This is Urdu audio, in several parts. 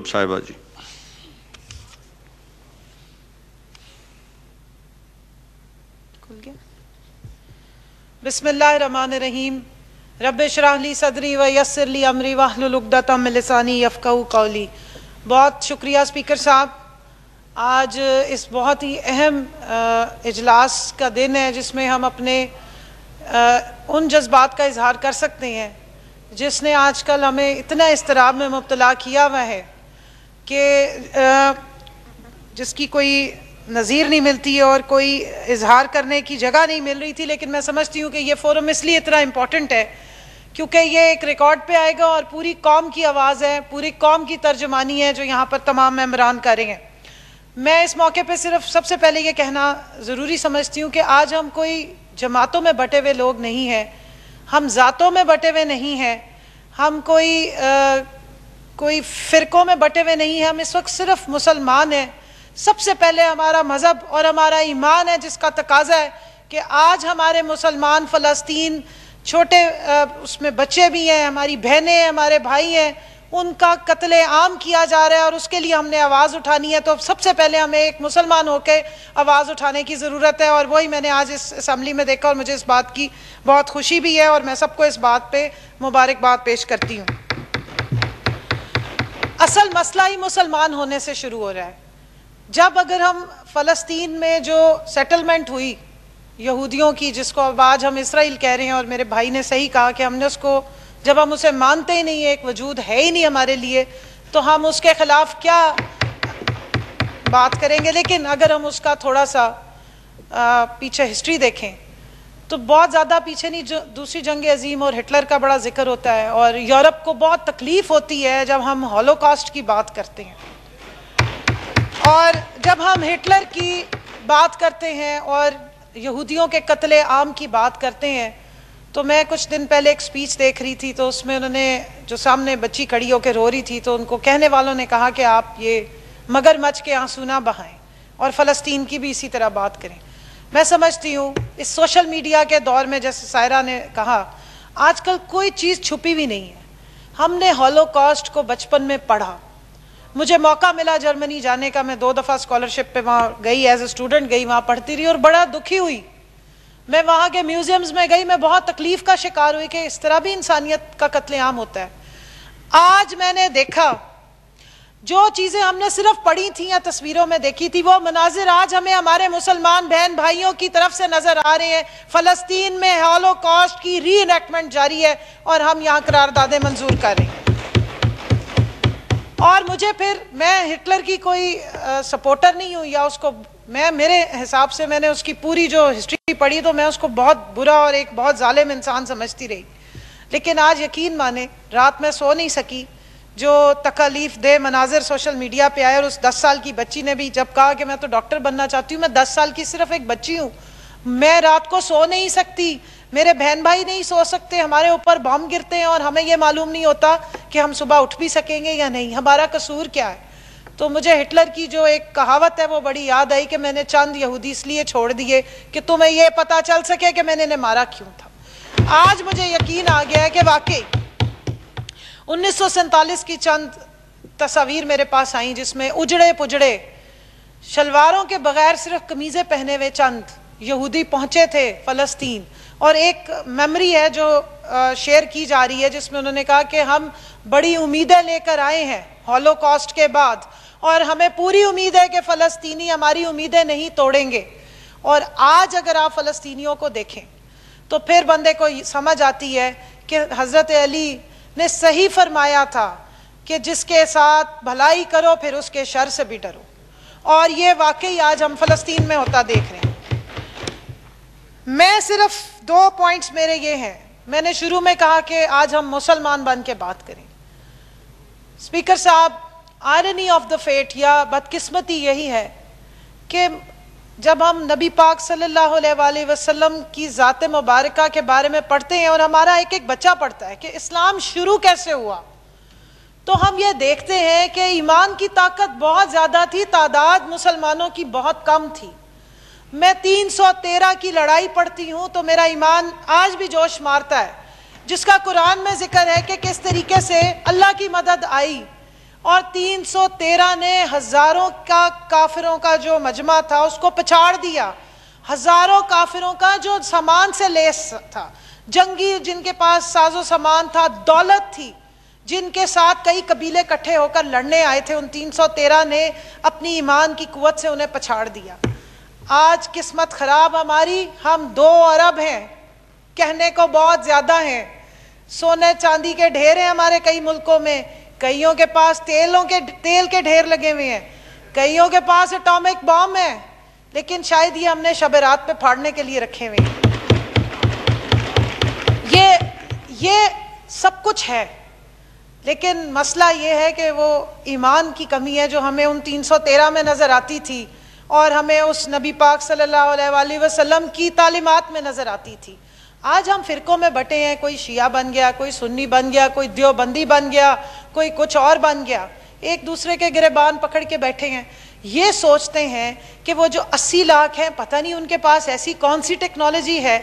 صاحبہ جی. بسم اللہ الرحمن الرحیم. رب اشرح لی صدری ویسر لی امری واحلل عقدۃ من لسانی یفقہوا قولی. بہت شکریہ اسپیکر صاحب. آج اس بہت ہی اہم اجلاس کا دن ہے جس میں ہم اپنے ان جذبات کا اظہار کر سکتے ہیں جس نے آج کل ہمیں اتنا اضطراب میں مبتلا کیا ہوا ہے کہ جس کی کوئی نظیر نہیں ملتی اور کوئی اظہار کرنے کی جگہ نہیں مل رہی تھی. لیکن میں سمجھتی ہوں کہ یہ فورم اس لیے اتنا امپورٹنٹ ہے کیونکہ یہ ایک ریکارڈ پہ آئے گا اور پوری قوم کی آواز ہے, پوری قوم کی ترجمانی ہے جو یہاں پر تمام ممبران کر رہے ہیں. میں اس موقع پہ صرف سب سے پہلے یہ کہنا ضروری سمجھتی ہوں کہ آج ہم کوئی جماعتوں میں بٹے ہوئے لوگ نہیں ہیں, ہم ذاتوں میں بٹے ہوئے نہیں ہیں, ہم کوئی فرقوں میں بٹے ہوئے نہیں ہیں. ہم اس وقت صرف مسلمان ہیں. سب سے پہلے ہمارا مذہب اور ہمارا ایمان ہے جس کا تقاضا ہے کہ آج ہمارے مسلمان فلسطین چھوٹے اس میں بچے بھی ہیں, ہماری بہنیں ہیں, ہمارے بھائی ہیں, ان کا قتل عام کیا جا رہا ہے اور اس کے لیے ہم نے آواز اٹھانی ہے. تو سب سے پہلے ہمیں ایک مسلمان ہو کے آواز اٹھانے کی ضرورت ہے اور وہی میں نے آج اس اسمبلی میں دیکھا اور مجھے اس بات کی بہت خوشی بھی ہے اور میں سب کو اس بات پہ مبارکباد پیش کرتی ہوں. اصل مسئلہ ہی مسلمان ہونے سے شروع ہو رہا ہے. جب اگر ہم فلسطین میں جو سیٹلمنٹ ہوئی یہودیوں کی, جس کو اب آج ہم اسرائیل کہہ رہے ہیں, اور میرے بھائی نے صحیح کہا کہ ہم نے اس کو, جب ہم اسے مانتے ہی نہیں, ایک وجود ہے ہی نہیں ہمارے لیے, تو ہم اس کے خلاف کیا بات کریں گے. لیکن اگر ہم اس کا تھوڑا سا پیچھے ہسٹری دیکھیں تو بہت زیادہ پیچھے نہیں. دوسری جنگ عظیم اور ہٹلر کا بڑا ذکر ہوتا ہے اور یورپ کو بہت تکلیف ہوتی ہے جب ہم ہولوکاسٹ کی بات کرتے ہیں, اور جب ہم ہٹلر کی بات کرتے ہیں اور یہودیوں کے قتل عام کی بات کرتے ہیں. تو میں کچھ دن پہلے ایک سپیچ دیکھ رہی تھی تو اس میں انہوں نے, جو سامنے بچی کھڑی ہو کے رو رہی تھی, تو ان کو کہنے والوں نے کہا کہ آپ یہ مگرمچھ کے آنسو نہ بہائیں اور فلسطین کی بھی اسی طرح بات کریں. میں سمجھتی ہوں اس سوشل میڈیا کے دور میں, جیسے سائرہ نے کہا, آج کل کوئی چیز چھپی ہوئی نہیں ہے. ہم نے ہولوکاسٹ کو بچپن میں پڑھا. مجھے موقع ملا جرمنی جانے کا, میں 2 دفعہ اسکالرشپ پہ وہاں گئی, ایز اے اسٹوڈنٹ گئی, وہاں پڑھتی رہی اور بڑا دکھی ہوئی. میں وہاں کے میوزیمز میں گئی, میں بہت تکلیف کا شکار ہوئی کہ اس طرح بھی انسانیت کا قتل عام ہوتا ہے. آج میں نے دیکھا جو چیزیں ہم نے صرف پڑھی تھیں یا تصویروں میں دیکھی تھی, وہ مناظر آج ہمیں ہمارے مسلمان بہن بھائیوں کی طرف سے نظر آ رہے ہیں. فلسطین میں ہولوکاسٹ کی ری انیکٹمنٹ جاری ہے اور ہم یہاں قراردادیں منظور کر رہے ہیں. اور مجھے پھر, میں ہٹلر کی کوئی سپورٹر نہیں ہوں, یا اس کو میرے حساب سے میں نے اس کی پوری جو ہسٹری پڑھی تو میں اس کو بہت برا اور ایک بہت ظالم انسان سمجھتی رہی. لیکن آج یقین مانے, رات میں سو نہیں سکی. جو تکالیف دہ مناظر سوشل میڈیا پہ آئے, اور اس 10 سال کی بچی نے بھی جب کہا کہ میں تو ڈاکٹر بننا چاہتی ہوں, میں 10 سال کی صرف ایک بچی ہوں, میں رات کو سو نہیں سکتی, میرے بہن بھائی نہیں سو سکتے, ہمارے اوپر بم گرتے ہیں اور ہمیں یہ معلوم نہیں ہوتا کہ ہم صبح اٹھ بھی سکیں گے یا نہیں, ہمارا قصور کیا ہے. تو مجھے ہٹلر کی جو ایک کہاوت ہے وہ بڑی یاد آئی کہ میں نے چند یہودی اس لیے چھوڑ دیے کہ تمہیں یہ پتہ چل سکے کہ میں نے انہیں مارا کیوں تھا. آج مجھے یقین آ گیا ہے کہ واقعی 1947 کی چند تصاویر میرے پاس آئیں جس میں اجڑے پجڑے شلواروں کے بغیر صرف قمیضیں پہنے ہوئے چند یہودی پہنچے تھے فلسطین. اور ایک میموری ہے جو شیئر کی جا رہی ہے جس میں انہوں نے کہا کہ ہم بڑی امیدیں لے کر آئے ہیں ہولوکاسٹ کے بعد, اور ہمیں پوری امید ہے کہ فلسطینی ہماری امیدیں نہیں توڑیں گے. اور آج اگر آپ فلسطینیوں کو دیکھیں تو پھر بندے کو سمجھ آتی ہے کہ حضرت علی نے صحیح فرمایا تھا کہ جس کے ساتھ بھلائی کرو پھر اس کے شر سے بھی ڈرو. اور یہ واقعی آج ہم فلسطین میں ہوتا دیکھ رہے ہیں. میں صرف 2 پوائنٹس میرے یہ ہیں. میں نے شروع میں کہا کہ آج ہم مسلمان بن کے بات کریں. اسپیکر صاحب, آئرنی آف دا فیٹ یا بدقسمتی یہی ہے کہ جب ہم نبی پاک صلی اللہ علیہ وآلہ وسلم کی ذات مبارکہ کے بارے میں پڑھتے ہیں, اور ہمارا ایک ایک بچہ پڑھتا ہے کہ اسلام شروع کیسے ہوا, تو ہم یہ دیکھتے ہیں کہ ایمان کی طاقت بہت زیادہ تھی, تعداد مسلمانوں کی بہت کم تھی. میں 313 کی لڑائی پڑھتی ہوں تو میرا ایمان آج بھی جوش مارتا ہے, جس کا قرآن میں ذکر ہے کہ کس طریقے سے اللہ کی مدد آئی اور 313 نے ہزاروں کا کافروں کا جو مجمع تھا اس کو پچاڑ دیا، ہزاروں کافروں کا جو سامان سے لیس تھا، جنگی جن کے پاس ساز و سامان تھا، دولت تھی، جن کے ساتھ کئی قبیلے اکٹھے ہو کر لڑنے آئے تھے، ان 313 نے اپنی ایمان کی قوت سے انہیں پچھاڑ دیا۔ آج قسمت خراب ہماری، ہم 2 ارب ہیں، کہنے کو بہت زیادہ ہیں، سونے چاندی کے ڈھیر ہیں ہمارے کئی ملکوں میں، کئیوں کے پاس تیل کے ڈھیر لگے ہوئے ہیں، کئیوں کے پاس اٹامک بام ہے، لیکن شاید یہ ہم نے شب رات پہ پھاڑنے کے لیے رکھے ہوئے ہیں۔ یہ سب کچھ ہے، لیکن مسئلہ یہ ہے کہ وہ ایمان کی کمی ہے جو ہمیں ان 313 میں نظر آتی تھی، اور ہمیں اس نبی پاک صلی اللہ علیہ وآلہ وسلم کی تعلیمات میں نظر آتی تھی۔ آج ہم فرقوں میں بٹے ہیں، کوئی شیعہ بن گیا، کوئی سنی بن گیا، کوئی دیوبندی بن گیا، کوئی کچھ اور بن گیا، ایک دوسرے کے گریبان پکڑ کے بیٹھے ہیں، یہ سوچتے ہیں کہ وہ جو 80 لاکھ ہیں پتہ نہیں ان کے پاس ایسی کون سی ٹیکنالوجی ہے،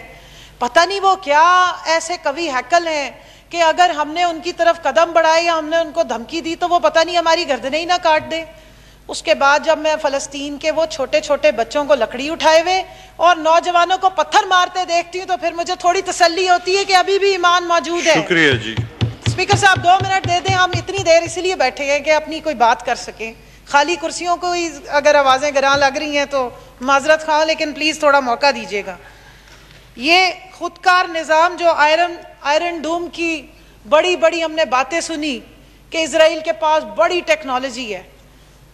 پتہ نہیں وہ کیا ایسے قوی ہیکل ہیں کہ اگر ہم نے ان کی طرف قدم بڑھائے یا ہم نے ان کو دھمکی دی تو وہ پتہ نہیں ہماری گردنیں ہی نہ کاٹ دیں۔ اس کے بعد جب میں فلسطین کے وہ چھوٹے چھوٹے بچوں کو لکڑی اٹھائے ہوئے اور نوجوانوں کو پتھر مارتے دیکھتی ہوں تو پھر مجھے تھوڑی تسلی ہوتی ہے کہ ابھی بھی ایمان موجود ہے۔ شکریہ جی۔ اسپیکر صاحب 2 منٹ دے دیں، ہم اتنی دیر اسی لیے بیٹھے ہیں کہ اپنی کوئی بات کر سکیں، خالی کرسیوں کو اگر آوازیں گراں لگ رہی ہیں تو معذرت خواہ، لیکن پلیز تھوڑا موقع دیجیے گا۔ یہ خودکار نظام جو آئرن ڈوم کی بڑی بڑی ہم نے باتیں سنی کہ اسرائیل کے پاس بڑی ٹیکنالوجی ہے،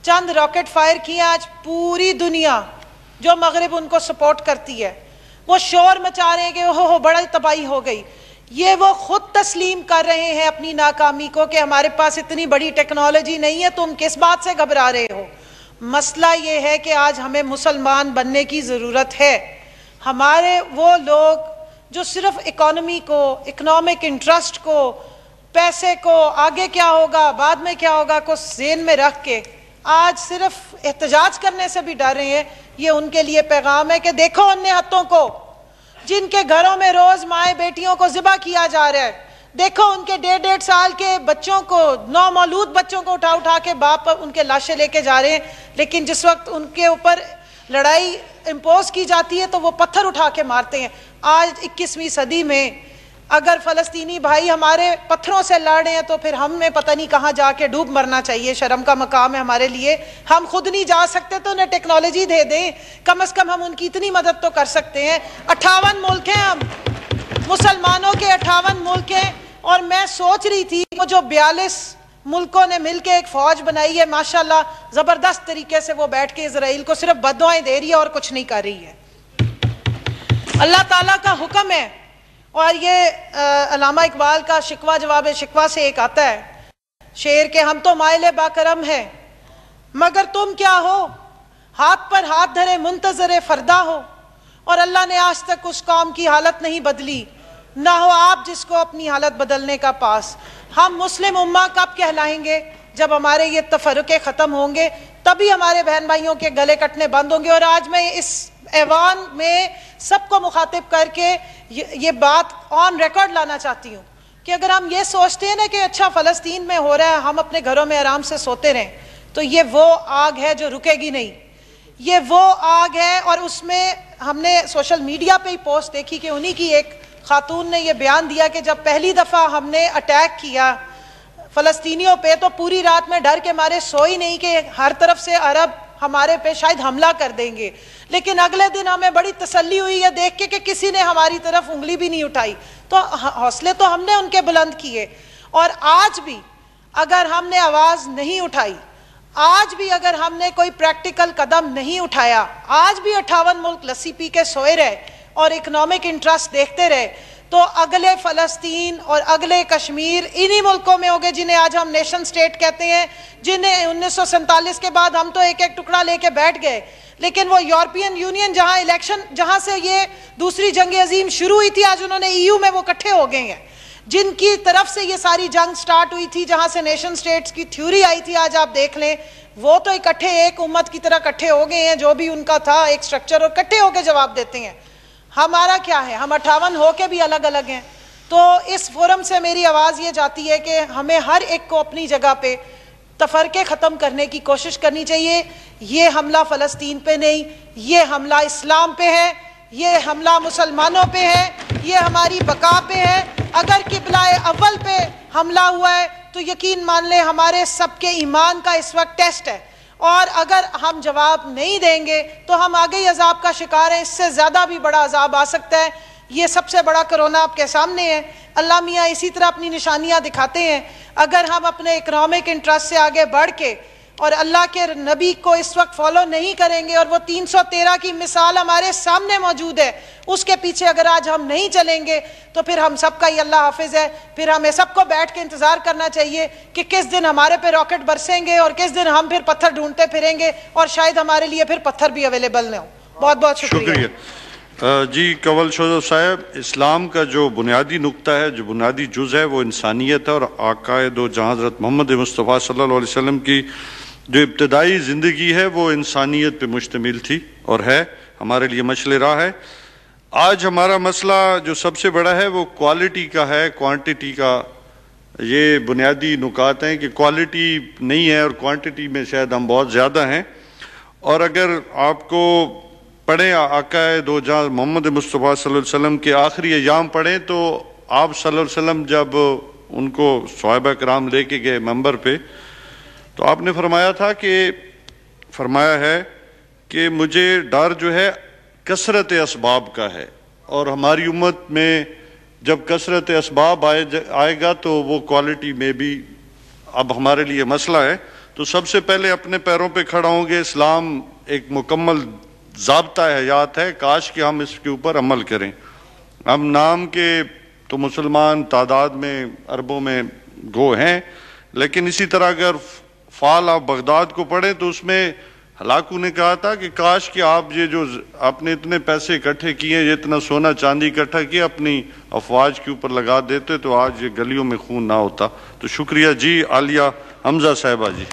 چند راکٹ فائر کیے، آج پوری دنیا جو مغرب ان کو سپورٹ کرتی ہے وہ شور مچا رہے ہیں کہ اوہ بڑا تباہی ہو گئی۔ یہ وہ خود تسلیم کر رہے ہیں اپنی ناکامی کو کہ ہمارے پاس اتنی بڑی ٹیکنالوجی نہیں ہے، تم کس بات سے گھبرا رہے ہو۔ مسئلہ یہ ہے کہ آج ہمیں مسلمان بننے کی ضرورت ہے۔ ہمارے وہ لوگ جو صرف اکانومی کو، اکنامک انٹرسٹ کو، پیسے کو، آگے کیا ہوگا بعد میں کیا ہوگا کو ذہن میں رکھ کے آج صرف احتجاج کرنے سے بھی ڈر رہے ہیں، یہ ان کے لیے پیغام ہے کہ دیکھو ان نہتوں کو جن کے گھروں میں روز مائیں بیٹیوں کو ذبح کیا جا رہا ہے، دیکھو ان کے 1.5 سال کے بچوں کو، نومولود بچوں کو اٹھا کے باپ ان کے لاشیں لے کے جا رہے ہیں، لیکن جس وقت ان کے اوپر لڑائی امپوز کی جاتی ہے تو وہ پتھر اٹھا کے مارتے ہیں۔ آج 21ویں صدی میں اگر فلسطینی بھائی ہمارے پتھروں سے لڑ رہے ہیں تو پھر ہمیں پتہ نہیں کہاں جا کے ڈوب مرنا چاہیے، شرم کا مقام ہے ہمارے لیے۔ ہم خود نہیں جا سکتے تو انہیں ٹیکنالوجی دے دیں، کم از کم ہم ان کی اتنی مدد تو کر سکتے ہیں۔ 58 ملک ہیں، ہم مسلمانوں کے 58 ملک ہیں، اور میں سوچ رہی تھی وہ جو 42 ملکوں نے مل کے ایک فوج بنائی ہے، ماشاءاللہ زبردست طریقے سے وہ بیٹھ کے اسرائیل کو صرف بددعائیں دے رہی ہے اور کچھ نہیں کر رہی ہے۔ اللہ تعالیٰ کا حکم ہے، اور یہ علامہ اقبال کا شکوہ جواب شکوہ سے ایک آتا ہے شعر کہ ہم تو مائل با کرم ہے مگر تم کیا ہو، ہاتھ پر ہاتھ دھرے منتظر فردا ہو، اور اللہ نے آج تک اس قوم کی حالت نہیں بدلی، نہ ہو آپ جس کو اپنی حالت بدلنے کا پاس۔ ہم مسلم امہ کب کہلائیں گے؟ جب ہمارے یہ تفرقے ختم ہوں گے، تبھی ہمارے بہن بھائیوں کے گلے کٹنے بند ہوں گے۔ اور آج میں اس ایوان میں سب کو مخاطب کر کے یہ بات آن ریکارڈ لانا چاہتی ہوں کہ اگر ہم یہ سوچتے ہیں نا کہ اچھا فلسطین میں ہو رہا ہے، ہم اپنے گھروں میں آرام سے سوتے رہیں، تو یہ وہ آگ ہے جو رکے گی نہیں، یہ وہ آگ ہے۔ اور اس میں ہم نے سوشل میڈیا پہ ہی پوسٹ دیکھی کہ انہی کی ایک خاتون نے یہ بیان دیا کہ جب پہلی دفعہ ہم نے اٹیک کیا فلسطینیوں پہ تو پوری رات میں ڈر کے مارے سوئی نہیں کہ ہر طرف سے عرب ہمارے پہ شاید حملہ کر دیں گے، لیکن اگلے دن ہمیں بڑی تسلی ہوئی ہے دیکھ کے کہ کسی نے ہماری طرف انگلی بھی نہیں اٹھائی۔ تو حوصلے تو ہم نے ان کے بلند کیے، اور آج بھی اگر ہم نے آواز نہیں اٹھائی، آج بھی اگر ہم نے کوئی پریکٹیکل قدم نہیں اٹھایا، آج بھی 58 ملک لسی پی کے سوئے رہے اور اکنامک انٹرسٹ دیکھتے رہے، تو اگلے فلسطین اور اگلے کشمیر انہی ملکوں میں ہوگے جنہیں آج ہم نیشن سٹیٹ کہتے ہیں، جنہیں 1947 کے بعد ہم تو ایک ایک ٹکڑا لے کے بیٹھ گئے، لیکن وہ یورپین یونین جہاں سے یہ دوسری جنگ عظیم شروع ہوئی تھی، آج انہوں نے EU میں وہ اکٹھے ہو گئے ہیں، جن کی طرف سے یہ ساری جنگ سٹارٹ ہوئی تھی، جہاں سے نیشن سٹیٹس کی تھیوری آئی تھی، آج آپ دیکھ لیں وہ تو اکٹھے ایک امت کی طرح اکٹھے ہو گئے ہیں، جو بھی ان کا تھا ایک سٹرکچر، اور اکٹھے ہو کے جواب دیتے ہیں۔ ہمارا کیا ہے؟ ہم 58 ہو کے بھی الگ الگ ہیں۔ تو اس فورم سے میری آواز یہ جاتی ہے کہ ہمیں ہر ایک کو اپنی جگہ پہ تفرقے ختم کرنے کی کوشش کرنی چاہیے. یہ حملہ فلسطین پہ نہیں، یہ حملہ اسلام پہ ہے، یہ حملہ مسلمانوں پہ ہے، یہ ہماری بقا پہ ہے. اگر قبلہ اول پہ حملہ ہوا ہے تو یقین مان لیں ہمارے سب کے ایمان کا اس وقت ٹیسٹ ہے، اور اگر ہم جواب نہیں دیں گے تو ہم آگے ہی عذاب کا شکار ہیں. اس سے زیادہ بھی بڑا عذاب آ سکتا ہے. یہ سب سے بڑا کرونا آپ کے سامنے ہے. اللہ میاں اسی طرح اپنی نشانیاں دکھاتے ہیں. اگر ہم اپنے اکنامک انٹرسٹ سے آگے بڑھ کے اور اللہ کے نبی کو اس وقت فالو نہیں کریں گے، اور وہ 313 کی مثال ہمارے سامنے موجود ہے، اس کے پیچھے اگر آج ہم نہیں چلیں گے تو پھر ہم سب کا ہی اللہ حافظ ہے. پھر ہمیں سب کو بیٹھ کے انتظار کرنا چاہیے کہ کس دن ہمارے پہ راکٹ برسیں گے اور کس دن ہم پھر پتھر ڈھونڈتے پھریں گے، اور شاید ہمارے لیے پھر پتھر بھی اویلیبل نہ ہو. بہت بہت شکریہ. جی کنول شوذف صاحب، اسلام کا جو بنیادی نقطہ ہے، جو بنیادی جز ہے، وہ انسانیت ہے، اور آقائے دو جہاں حضرت محمد مصطفیٰ صلی اللہ علیہ وسلم کی جو ابتدائی زندگی ہے وہ انسانیت پہ مشتمل تھی اور ہے، ہمارے لیے مشعل راہ ہے. آج ہمارا مسئلہ جو سب سے بڑا ہے وہ کوالٹی کا ہے، کوانٹٹی کا. یہ بنیادی نکات ہیں کہ کوالٹی نہیں ہے اور کوانٹٹی میں شاید ہم بہت زیادہ ہیں. اور اگر آپ کو پڑھیں آقا دو جہاں محمد مصطفیٰ صلی اللہ علیہ وسلم کے آخری ایام پڑھیں تو آپ صلی اللہ علیہ وسلم جب ان کو صحابہ کرام لے کے گئے منبر پہ تو آپ نے فرمایا ہے کہ مجھے ڈر جو ہے کثرت اسباب کا ہے، اور ہماری امت میں جب کثرت اسباب آئے گا تو وہ کوالٹی میں بھی اب ہمارے لیے مسئلہ ہے. تو سب سے پہلے اپنے پیروں پہ کھڑا ہوں گے. اسلام ایک مکمل ضابطہ حیات ہے، کاش کہ ہم اس کے اوپر عمل کریں. ہم نام کے تو مسلمان تعداد میں اربوں میں گو ہیں، لیکن اسی طرح اگر فال آپ بغداد کو پڑھیں تو اس میں ہلاکو نے کہا تھا کہ کاش کہ آپ یہ جو آپ نے اتنے پیسے اکٹھے کیے، یہ اتنا سونا چاندی اکٹھا کیا، اپنی افواج کے اوپر لگا دیتے تو آج یہ گلیوں میں خون نہ ہوتا. تو شکریہ جی. عالیہ حمزہ صاحبہ جی.